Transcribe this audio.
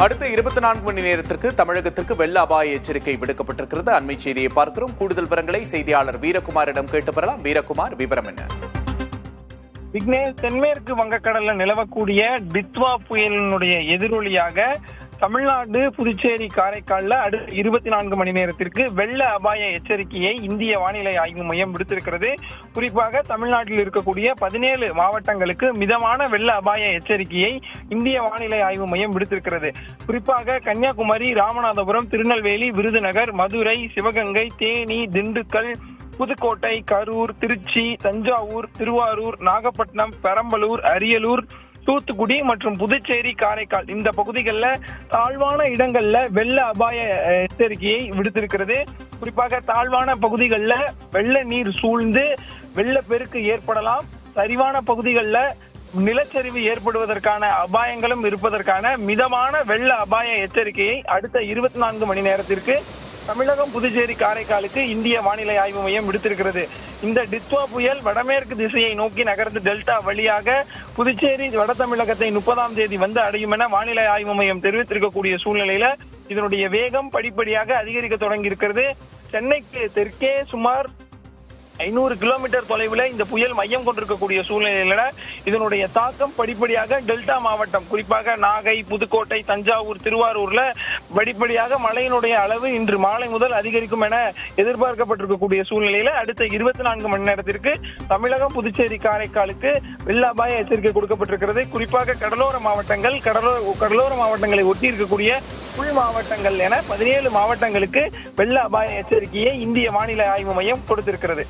அடுத்த 24 மணி நேரத்திற்கு தமிழகத்திற்கு வெள்ள அபாய எச்சரிக்கை விடுக்கப்பட்டிருக்கிறது. அண்மை செய்தியை பார்க்கிறோம். கூடுதல் விவரங்களை செய்தியாளர் வீரகுமாரிடம் கேட்டு பெறலாம். வீரகுமார், விவரம் என்ன? விக்னேஷ், தென்மேற்கு வங்கக்கடல்ல நிலவக்கூடிய டித்வா புயலினுடைய எதிரொலியாக தமிழ்நாடு, புதுச்சேரி, காரைக்கால்ல அடுத்த 24 மணி நேரத்திற்கு வெள்ள அபாய எச்சரிக்கையை இந்திய வானிலை ஆய்வு மையம் விடுத்திருக்கிறது. குறிப்பாக தமிழ்நாட்டில் இருக்கக்கூடிய 17 மாவட்டங்களுக்கு மிதமான வெள்ள அபாய எச்சரிக்கையை இந்திய வானிலை ஆய்வு மையம் விடுத்திருக்கிறது. குறிப்பாக கன்னியாகுமரி, ராமநாதபுரம், திருநெல்வேலி, விருதுநகர், மதுரை, சிவகங்கை, தேனி, திண்டுக்கல், புதுக்கோட்டை, கரூர், திருச்சி, தஞ்சாவூர், திருவாரூர், நாகப்பட்டினம், பெரம்பலூர், அரியலூர், தூத்துக்குடி மற்றும் புதுச்சேரி, காரைக்கால் இந்த பகுதிகளில் தாழ்வான இடங்கள்ல வெள்ள அபாய எச்சரிக்கையை விடுத்திருக்கிறது. குறிப்பாக தாழ்வான பகுதிகளில் வெள்ள நீர் சூழ்ந்து வெள்ளப்பெருக்கு ஏற்படலாம். சரிவான பகுதிகளில் நிலச்சரிவு ஏற்படுவதற்கான அபாயங்களும் இருப்பதற்கான மிதமான வெள்ள அபாய எச்சரிக்கையை அடுத்த 24 மணி நேரத்திற்கு தமிழகம், புதுச்சேரி, காரைக்காலுக்கு இந்திய வானிலை ஆய்வு மையம் விடுத்திருக்கிறது. இந்த டித்வா புயல் வடமேற்கு திசையை நோக்கி நகர்ந்து டெல்டா வழியாக புதுச்சேரி, வட தமிழகத்தை 30ஆம் தேதி வந்து அடையும் என வானிலை ஆய்வு மையம் தெரிவித்திருக்கக்கூடிய சூழ்நிலையில இதனுடைய வேகம் படிப்படியாக அதிகரிக்க தொடங்கி இருக்கிறது. சென்னைக்கு தெற்கே சுமார் 500 கிலோமீட்டர் தொலைவில் இந்த புயல் மையம் கொண்டிருக்கக்கூடிய சூழ்நிலையில இதனுடைய தாக்கம் படிப்படியாக டெல்டா மாவட்டம், குறிப்பாக நாகை, புதுக்கோட்டை, தஞ்சாவூர், திருவாரூர்ல படிப்படியாக மழையினுடைய அளவு இன்று மாலை முதல் அதிகரிக்கும் என எதிர்பார்க்கப்பட்டிருக்கக்கூடிய சூழ்நிலையில அடுத்த 24 மணி நேரத்திற்கு தமிழகம், புதுச்சேரி, காரைக்காலுக்கு வெள்ள அபாய எச்சரிக்கை கொடுக்கப்பட்டிருக்கிறது. குறிப்பாக கடலோர மாவட்டங்கள், கடலோர மாவட்டங்களை ஒட்டி இருக்கக்கூடிய உள் மாவட்டங்கள் என 17 மாவட்டங்களுக்கு வெள்ள அபாய எச்சரிக்கையை இந்திய வானிலை ஆய்வு மையம் கொடுத்திருக்கிறது.